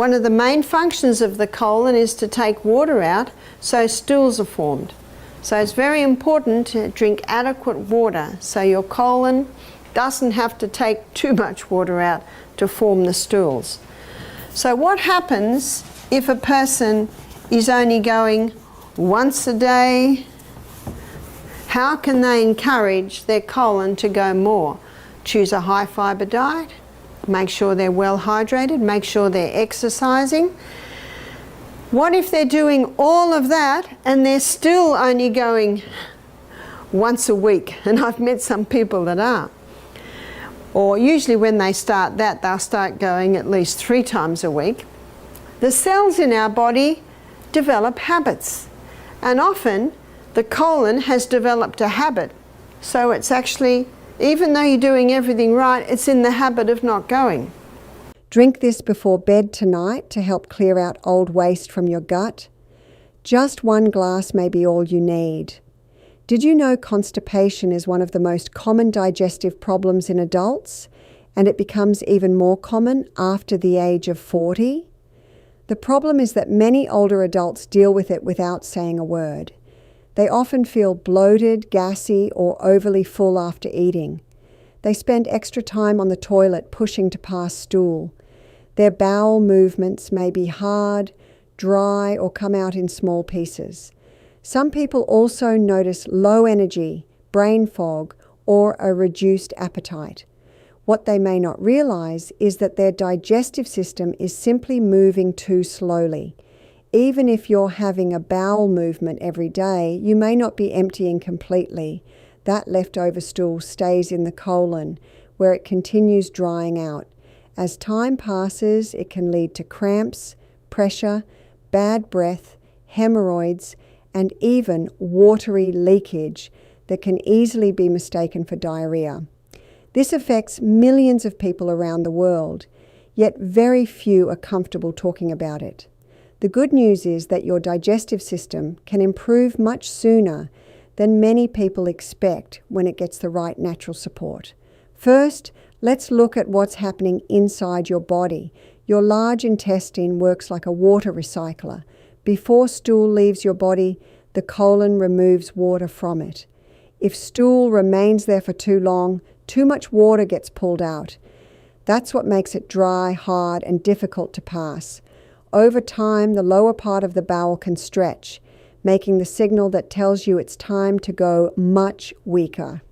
One of the main functions of the colon is to take water out, so stools are formed. So it's very important to drink adequate water so your colon doesn't have to take too much water out to form the stools. So what happens if a person is only going once a day? How can they encourage their colon to go more? Choose a high fiber diet, make sure they're well hydrated, make sure they're exercising. What if they're doing all of that and they're still only going once a week? And I've met some people that are. Or usually when they start that, they'll start going at least 3 times a week. The cells in our body develop habits, and often the colon has developed a habit. So it's actually, even though you're doing everything right, it's in the habit of not going. Drink this before bed tonight to help clear out old waste from your gut. Just 1 glass may be all you need. Did you know constipation is one of the most common digestive problems in adults, and it becomes even more common after the age of 40? The problem is that many older adults deal with it without saying a word. They often feel bloated, gassy, or overly full after eating. They spend extra time on the toilet pushing to pass stool. Their bowel movements may be hard, dry, or come out in small pieces. Some people also notice low energy, brain fog, or a reduced appetite. What they may not realize is that their digestive system is simply moving too slowly. Even if you're having a bowel movement every day, you may not be emptying completely. That leftover stool stays in the colon, where it continues drying out. As time passes, it can lead to cramps, pressure, bad breath, hemorrhoids, and even watery leakage that can easily be mistaken for diarrhea. This affects millions of people around the world, yet very few are comfortable talking about it. The good news is that your digestive system can improve much sooner than many people expect when it gets the right natural support. First, let's look at what's happening inside your body. Your large intestine works like a water recycler. Before stool leaves your body, the colon removes water from it. If stool remains there for too long, too much water gets pulled out. That's what makes it dry, hard, and difficult to pass. Over time, the lower part of the bowel can stretch, making the signal that tells you it's time to go much weaker.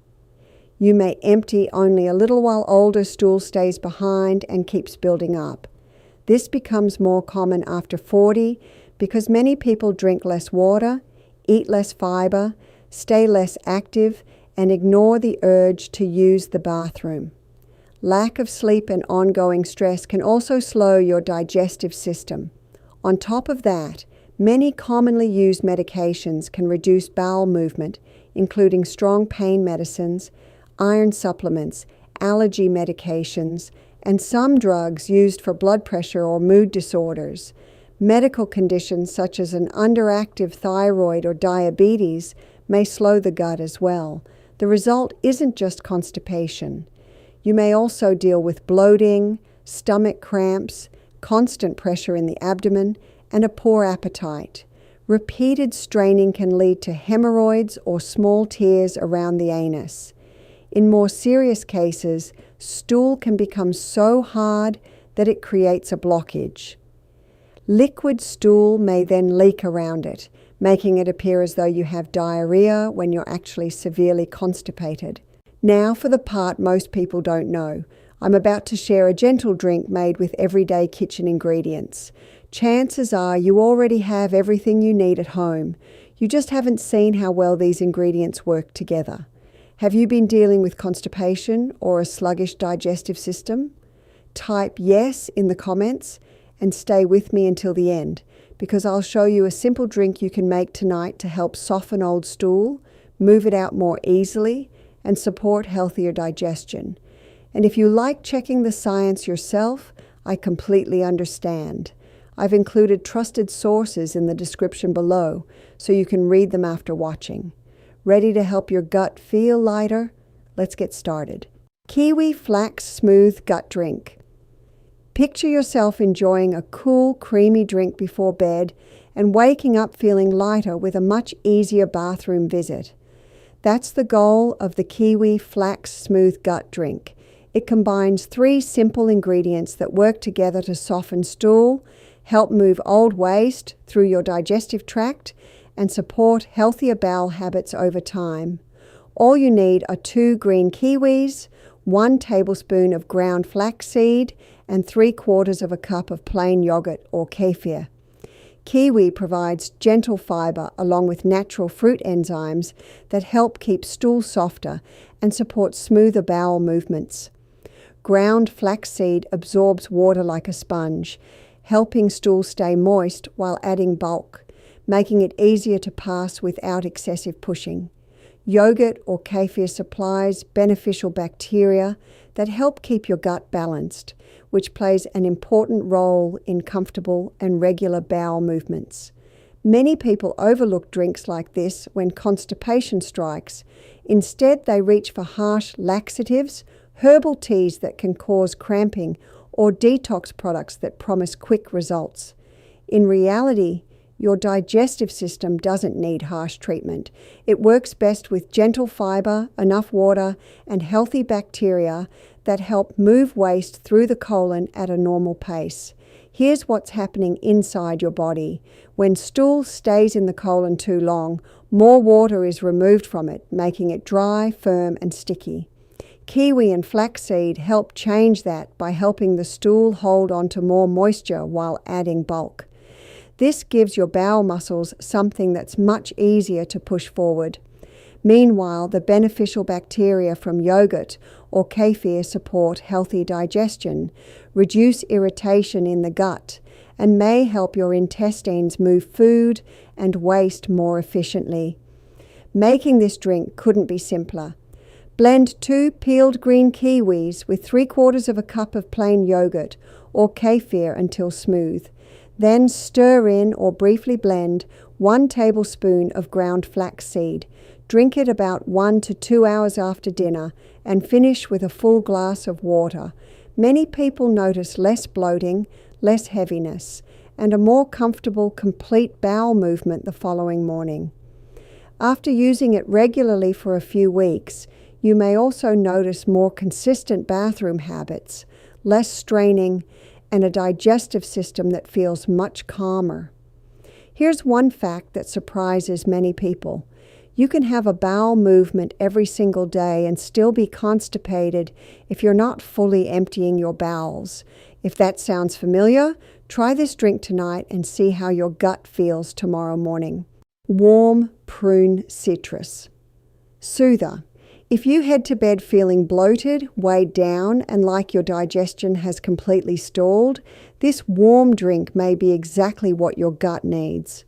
You may empty only a little while older stool stays behind and keeps building up. This becomes more common after 40 because many people drink less water, eat less fiber, stay less active, and ignore the urge to use the bathroom. Lack of sleep and ongoing stress can also slow your digestive system. On top of that, many commonly used medications can reduce bowel movement, including strong pain medicines, iron supplements, allergy medications, and some drugs used for blood pressure or mood disorders. Medical conditions such as an underactive thyroid or diabetes may slow the gut as well. The result isn't just constipation. You may also deal with bloating, stomach cramps, constant pressure in the abdomen, and a poor appetite. Repeated straining can lead to hemorrhoids or small tears around the anus. In more serious cases, stool can become so hard that it creates a blockage. Liquid stool may then leak around it, making it appear as though you have diarrhea when you're actually severely constipated. Now for the part most people don't know. I'm about to share a gentle drink made with everyday kitchen ingredients. Chances are you already have everything you need at home. You just haven't seen how well these ingredients work together. Have you been dealing with constipation or a sluggish digestive system? Type yes in the comments and stay with me until the end, because I'll show you a simple drink you can make tonight to help soften old stool, move it out more easily, and support healthier digestion. And if you like checking the science yourself, I completely understand. I've included trusted sources in the description below, so you can read them after watching. Ready to help your gut feel lighter? Let's get started. Kiwi Flax Smooth Gut Drink. Picture yourself enjoying a cool, creamy drink before bed and waking up feeling lighter with a much easier bathroom visit. That's the goal of the Kiwi Flax Smooth Gut Drink. It combines 3 simple ingredients that work together to soften stool, help move old waste through your digestive tract, and support healthier bowel habits over time. All you need are 2 green kiwis, 1 tablespoon of ground flaxseed, and 3/4 of a cup of plain yogurt or kefir. Kiwi provides gentle fiber along with natural fruit enzymes that help keep stool softer and support smoother bowel movements. Ground flaxseed absorbs water like a sponge, helping stool stay moist while adding bulk, making it easier to pass without excessive pushing. Yogurt or kefir supplies beneficial bacteria that help keep your gut balanced, which plays an important role in comfortable and regular bowel movements. Many people overlook drinks like this when constipation strikes. Instead, they reach for harsh laxatives, herbal teas that can cause cramping, or detox products that promise quick results. In reality, your digestive system doesn't need harsh treatment. It works best with gentle fiber, enough water, and healthy bacteria that help move waste through the colon at a normal pace. Here's what's happening inside your body. When stool stays in the colon too long, more water is removed from it, making it dry, firm, and sticky. Kiwi and flaxseed help change that by helping the stool hold onto more moisture while adding bulk. This gives your bowel muscles something that's much easier to push forward. Meanwhile, the beneficial bacteria from yogurt or kefir support healthy digestion, reduce irritation in the gut, and may help your intestines move food and waste more efficiently. Making this drink couldn't be simpler. Blend 2 peeled green kiwis with 3/4 of a cup of plain yogurt or kefir until smooth. Then stir in or briefly blend 1 tablespoon of ground flaxseed. Drink it about 1 to 2 hours after dinner and finish with a full glass of water. Many people notice less bloating, less heaviness, and a more comfortable, complete bowel movement the following morning. After using it regularly for a few weeks, you may also notice more consistent bathroom habits, less straining, and a digestive system that feels much calmer. Here's one fact that surprises many people. You can have a bowel movement every single day and still be constipated if you're not fully emptying your bowels. If that sounds familiar, try this drink tonight and see how your gut feels tomorrow morning. Warm prune citrus. Soother. If you head to bed feeling bloated, weighed down, and like your digestion has completely stalled, this warm drink may be exactly what your gut needs.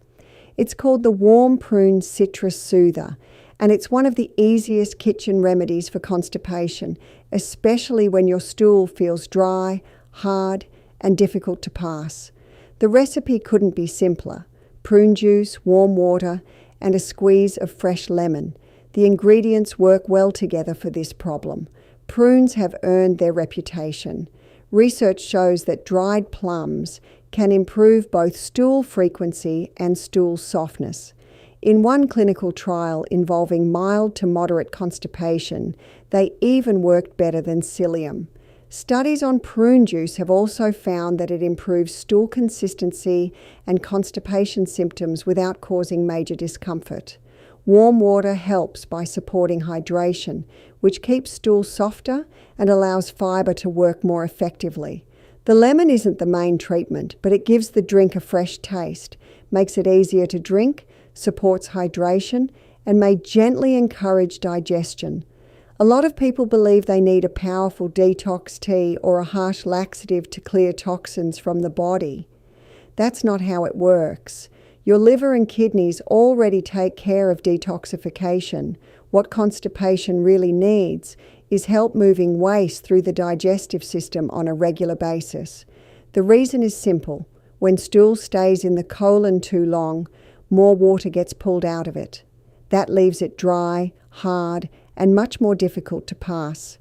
It's called the Warm Prune Citrus Soother, and it's one of the easiest kitchen remedies for constipation, especially when your stool feels dry, hard, and difficult to pass. The recipe couldn't be simpler. Prune juice, warm water, and a squeeze of fresh lemon. The ingredients work well together for this problem. Prunes have earned their reputation. Research shows that dried plums can improve both stool frequency and stool softness. In one clinical trial involving mild to moderate constipation, they even worked better than psyllium. Studies on prune juice have also found that it improves stool consistency and constipation symptoms without causing major discomfort. Warm water helps by supporting hydration, which keeps stool softer and allows fiber to work more effectively. The lemon isn't the main treatment, but it gives the drink a fresh taste, makes it easier to drink, supports hydration, and may gently encourage digestion. A lot of people believe they need a powerful detox tea or a harsh laxative to clear toxins from the body. That's not how it works. Your liver and kidneys already take care of detoxification. What constipation really needs is help moving waste through the digestive system on a regular basis. The reason is simple. When stool stays in the colon too long, more water gets pulled out of it. That leaves it dry, hard, and much more difficult to pass.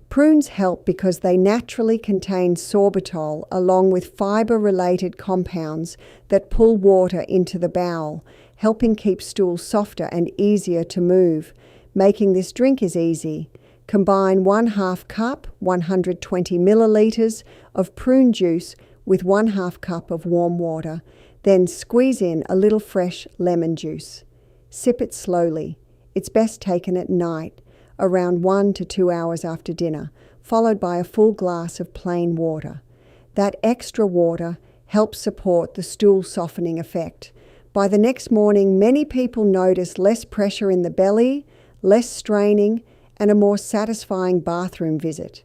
Prunes help because they naturally contain sorbitol along with fiber-related compounds that pull water into the bowel, helping keep stool softer and easier to move. Making this drink is easy. Combine 1/2 cup, 120 milliliters of prune juice with 1/2 cup of warm water. Then squeeze in a little fresh lemon juice. Sip it slowly. It's best taken at night, around 1 to 2 hours after dinner, followed by a full glass of plain water. That extra water helps support the stool softening effect. By the next morning, many people notice less pressure in the belly, less straining, and a more satisfying bathroom visit.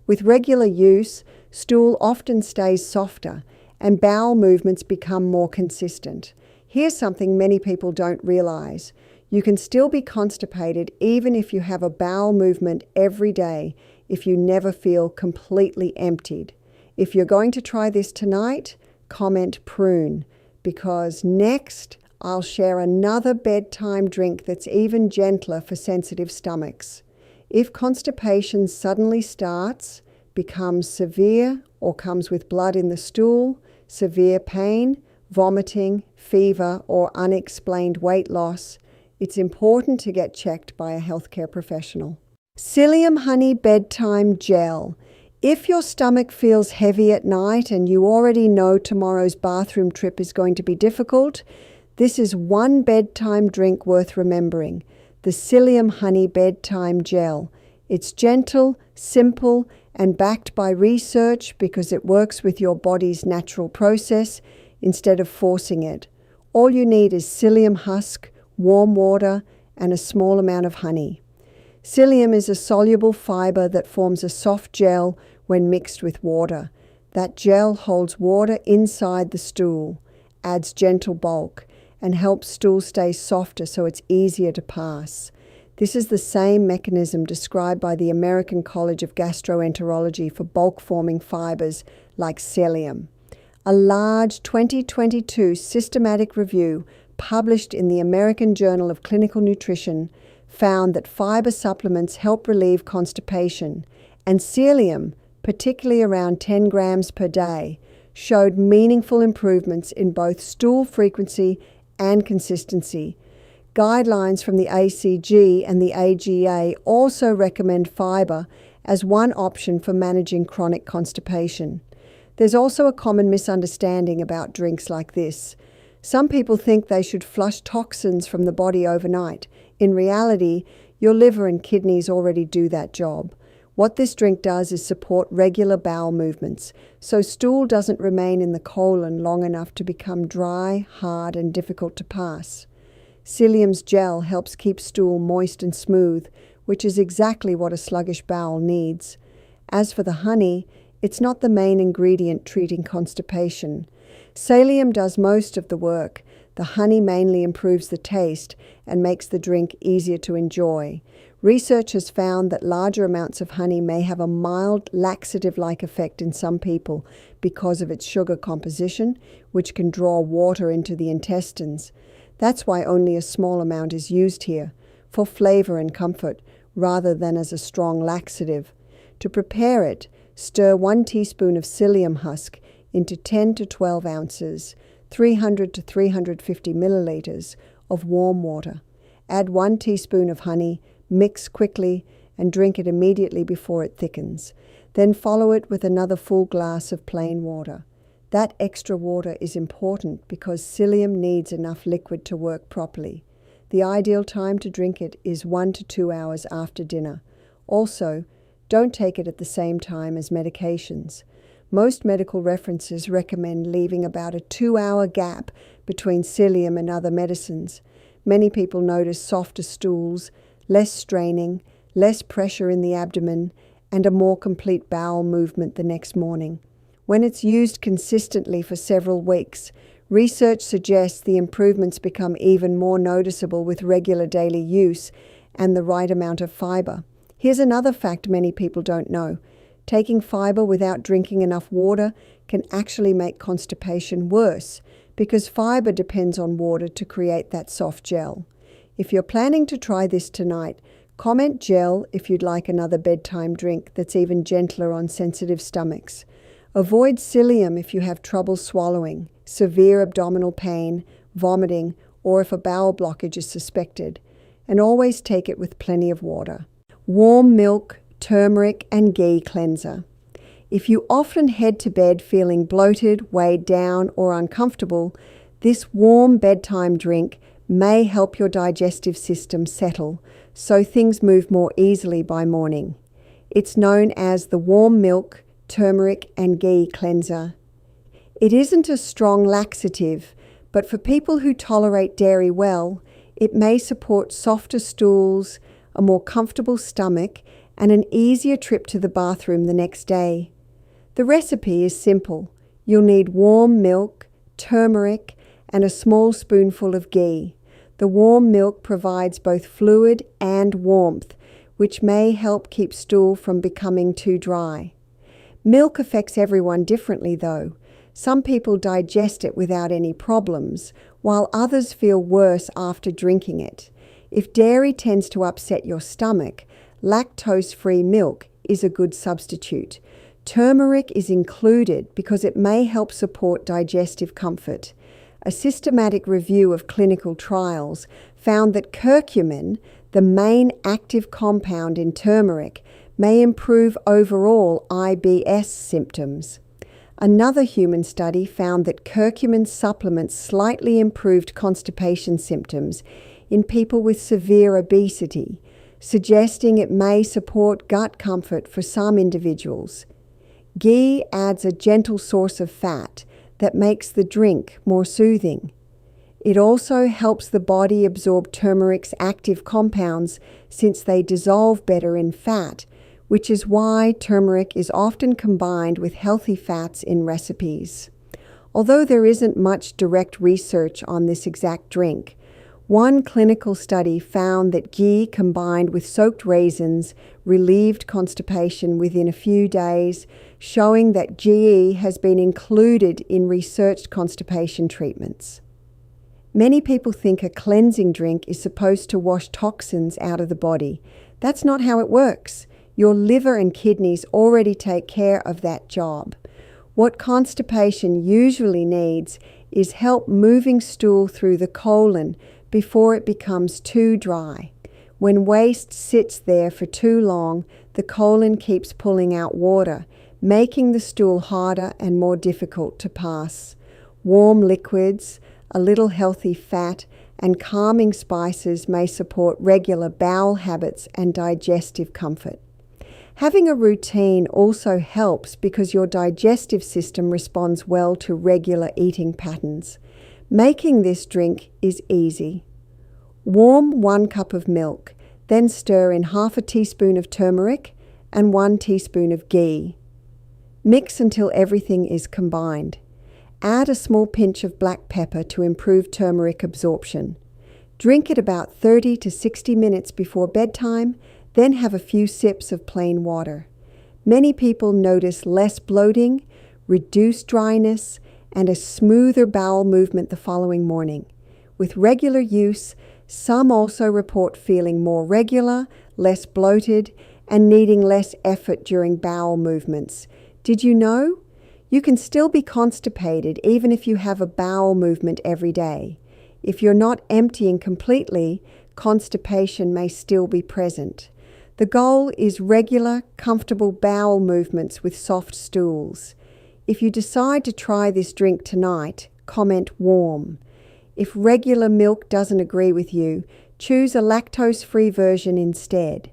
With regular use, stool often stays softer and bowel movements become more consistent. Here's something many people don't realize. You can still be constipated even if you have a bowel movement every day if you never feel completely emptied. If you're going to try this tonight, comment prune, because next I'll share another bedtime drink that's even gentler for sensitive stomachs. If constipation suddenly starts, becomes severe, or comes with blood in the stool, severe pain, vomiting, fever, or unexplained weight loss, it's important to get checked by a healthcare professional. Psyllium Honey Bedtime Gel. If your stomach feels heavy at night and you already know tomorrow's bathroom trip is going to be difficult, this is one bedtime drink worth remembering, the Psyllium Honey Bedtime Gel. It's gentle, simple, and backed by research because it works with your body's natural process instead of forcing it. All you need is psyllium husk, warm water, and a small amount of honey. Psyllium is a soluble fiber that forms a soft gel when mixed with water. That gel holds water inside the stool, adds gentle bulk, and helps stool stay softer so it's easier to pass. This is the same mechanism described by the American College of Gastroenterology for bulk-forming fibers like psyllium. A large 2022 systematic review published in the American Journal of Clinical Nutrition found that fiber supplements help relieve constipation, and psyllium, particularly around 10 grams per day, showed meaningful improvements in both stool frequency and consistency. Guidelines from the ACG and the AGA also recommend fiber as one option for managing chronic constipation. There's also a common misunderstanding about drinks like this. Some people think they should flush toxins from the body overnight. In reality, your liver and kidneys already do that job. What this drink does is support regular bowel movements, so stool doesn't remain in the colon long enough to become dry, hard, and difficult to pass. Psyllium's gel helps keep stool moist and smooth, which is exactly what a sluggish bowel needs. As for the honey, it's not the main ingredient treating constipation. Psyllium does most of the work. The honey mainly improves the taste and makes the drink easier to enjoy. Research has found that larger amounts of honey may have a mild laxative-like effect in some people because of its sugar composition, which can draw water into the intestines. That's why only a small amount is used here, for flavor and comfort, rather than as a strong laxative. To prepare it, stir 1 teaspoon of psyllium husk into 10 to 12 ounces, 300 to 350 milliliters of warm water. Add 1 teaspoon of honey, mix quickly, and drink it immediately before it thickens. Then follow it with another full glass of plain water. That extra water is important because psyllium needs enough liquid to work properly. The ideal time to drink it is 1 to 2 hours after dinner. Also, don't take it at the same time as medications. Most medical references recommend leaving about a 2-hour gap between psyllium and other medicines. Many people notice softer stools, less straining, less pressure in the abdomen, and a more complete bowel movement the next morning. When it's used consistently for several weeks, research suggests the improvements become even more noticeable with regular daily use and the right amount of fiber. Here's another fact many people don't know. Taking fiber without drinking enough water can actually make constipation worse because fiber depends on water to create that soft gel. If you're planning to try this tonight, Comment gel if you'd like another bedtime drink that's even gentler on sensitive stomachs. Avoid psyllium if you have trouble swallowing, severe abdominal pain, vomiting, or if a bowel blockage is suspected. And always take it with plenty of water. Warm milk, turmeric, and ghee cleanser. If you often head to bed feeling bloated, weighed down, or uncomfortable, this warm bedtime drink may help your digestive system settle so things move more easily by morning. It's known as the warm milk, turmeric, and ghee cleanser. It isn't a strong laxative, but for people who tolerate dairy well, it may support softer stools, a more comfortable stomach, and an easier trip to the bathroom the next day. The recipe is simple. You'll need warm milk, turmeric, and a small spoonful of ghee. The warm milk provides both fluid and warmth, which may help keep stool from becoming too dry. Milk affects everyone differently though. Some people digest it without any problems, while others feel worse after drinking it. If dairy tends to upset your stomach, lactose-free milk is a good substitute. Turmeric is included because it may help support digestive comfort. A systematic review of clinical trials found that curcumin, the main active compound in turmeric, may improve overall IBS symptoms. Another human study found that curcumin supplements slightly improved constipation symptoms in people with severe obesity, suggesting it may support gut comfort for some individuals. Ghee adds a gentle source of fat that makes the drink more soothing. It also helps the body absorb turmeric's active compounds since they dissolve better in fat, which is why turmeric is often combined with healthy fats in recipes. Although there isn't much direct research on this exact drink, one clinical study found that ghee combined with soaked raisins relieved constipation within a few days, showing that ghee has been included in researched constipation treatments. Many people think a cleansing drink is supposed to wash toxins out of the body. That's not how it works. Your liver and kidneys already take care of that job. What constipation usually needs is help moving stool through the colon before it becomes too dry. When waste sits there for too long, the colon keeps pulling out water, making the stool harder and more difficult to pass. Warm liquids, a little healthy fat, and calming spices may support regular bowel habits and digestive comfort. Having a routine also helps because your digestive system responds well to regular eating patterns. Making this drink is easy. Warm 1 cup of milk, then stir in half a teaspoon of turmeric and 1 teaspoon of ghee. Mix until everything is combined. Add a small pinch of black pepper to improve turmeric absorption. Drink it about 30 to 60 minutes before bedtime, then have a few sips of plain water. Many people notice less bloating, reduced dryness, and a smoother bowel movement the following morning. With regular use, some also report feeling more regular, less bloated, and needing less effort during bowel movements. Did you know? You can still be constipated even if you have a bowel movement every day. If you're not emptying completely, constipation may still be present. The goal is regular, comfortable bowel movements with soft stools. If you decide to try this drink tonight, comment warm. If regular milk doesn't agree with you, choose a lactose-free version instead.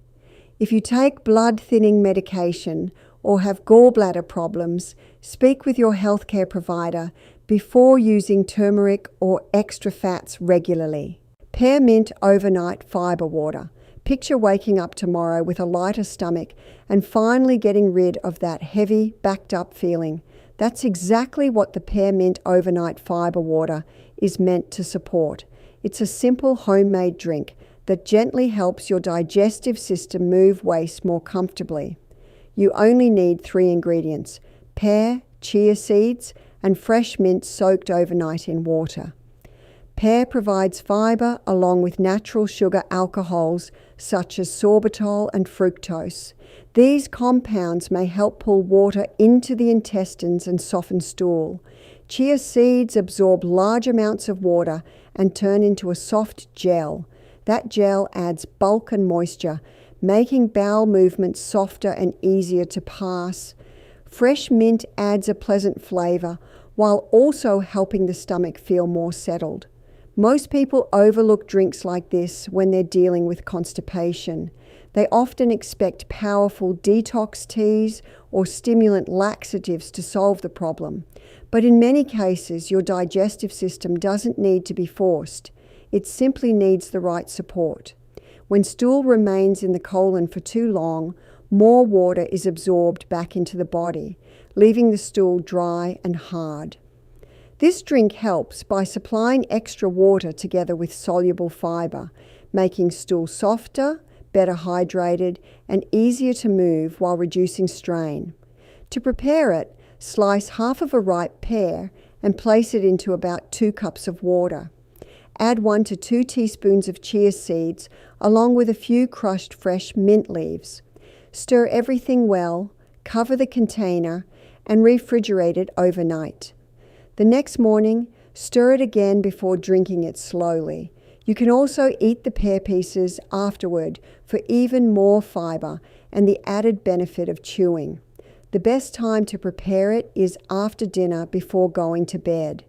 If you take blood-thinning medication or have gallbladder problems, speak with your healthcare provider before using turmeric or extra fats regularly. Peppermint overnight fiber water. Picture waking up tomorrow with a lighter stomach and finally getting rid of that heavy, backed-up feeling. That's exactly what the peppermint overnight fiber water is meant to support. It's a simple homemade drink that gently helps your digestive system move waste more comfortably. You only need 3 ingredients: pear, chia seeds, and fresh mint soaked overnight in water. Pear provides fiber along with natural sugar alcohols such as sorbitol and fructose. These compounds may help pull water into the intestines and soften stool. Chia seeds absorb large amounts of water and turn into a soft gel. That gel adds bulk and moisture, making bowel movements softer and easier to pass. Fresh mint adds a pleasant flavor while also helping the stomach feel more settled. Most people overlook drinks like this when they're dealing with constipation. They often expect powerful detox teas or stimulant laxatives to solve the problem. But in many cases, your digestive system doesn't need to be forced. It simply needs the right support. When stool remains in the colon for too long, more water is absorbed back into the body, leaving the stool dry and hard. This drink helps by supplying extra water together with soluble fiber, making stool softer, better hydrated, and easier to move while reducing strain. To prepare it, slice half of a ripe pear and place it into about 2 cups of water. Add 1 to 2 teaspoons of chia seeds along with a few crushed fresh mint leaves. Stir everything well, cover the container, and refrigerate it overnight. The next morning, stir it again before drinking it slowly. You can also eat the pear pieces afterward for even more fiber and the added benefit of chewing. The best time to prepare it is after dinner before going to bed.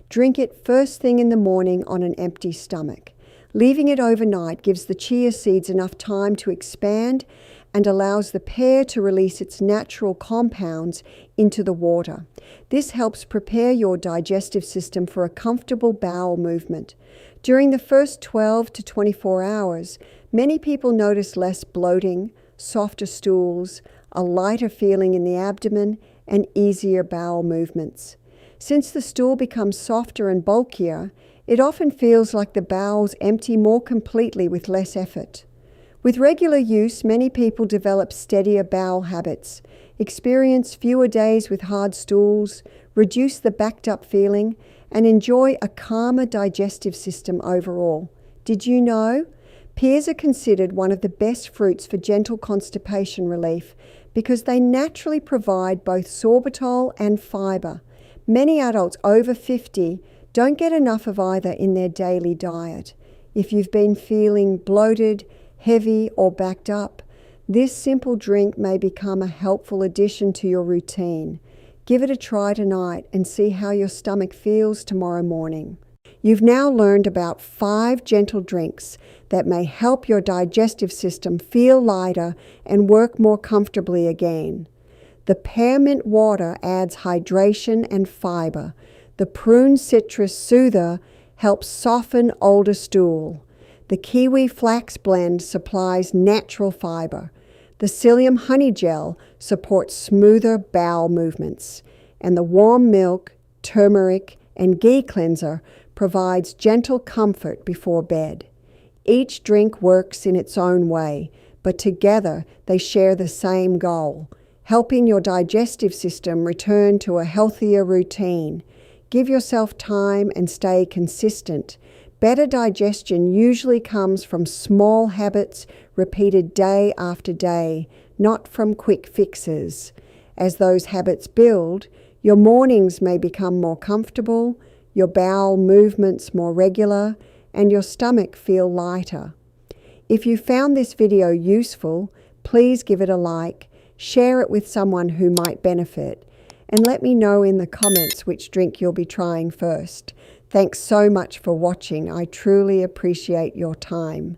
Drink it first thing in the morning on an empty stomach. Leaving it overnight gives the chia seeds enough time to expand and allows the pear to release its natural compounds into the water. This helps prepare your digestive system for a comfortable bowel movement. During the first 12 to 24 hours, many people notice less bloating, softer stools, a lighter feeling in the abdomen, and easier bowel movements. Since the stool becomes softer and bulkier, it often feels like the bowels empty more completely with less effort. With regular use, many people develop steadier bowel habits, experience fewer days with hard stools, reduce the backed up feeling, and enjoy a calmer digestive system overall. Did you know? Pears are considered one of the best fruits for gentle constipation relief because they naturally provide both sorbitol and fiber. Many adults over 50 don't get enough of either in their daily diet. If you've been feeling bloated, heavy, or backed up, this simple drink may become a helpful addition to your routine. Give it a try tonight and see how your stomach feels tomorrow morning. You've now learned about 5 gentle drinks that may help your digestive system feel lighter and work more comfortably again. The pearmint water adds hydration and fiber. The prune citrus soother helps soften older stool. The kiwi flax blend supplies natural fiber. The psyllium honey gel supports smoother bowel movements. And the warm milk, turmeric, and ghee cleanser provides gentle comfort before bed. Each drink works in its own way, but together they share the same goal, helping your digestive system return to a healthier routine. Give yourself time and stay consistent. Better digestion usually comes from small habits repeated day after day, not from quick fixes. As those habits build, your mornings may become more comfortable, your bowel movements more regular, and your stomach feel lighter. If you found this video useful, please give it a like, share it with someone who might benefit, and let me know in the comments which drink you'll be trying first. Thanks so much for watching. I truly appreciate your time.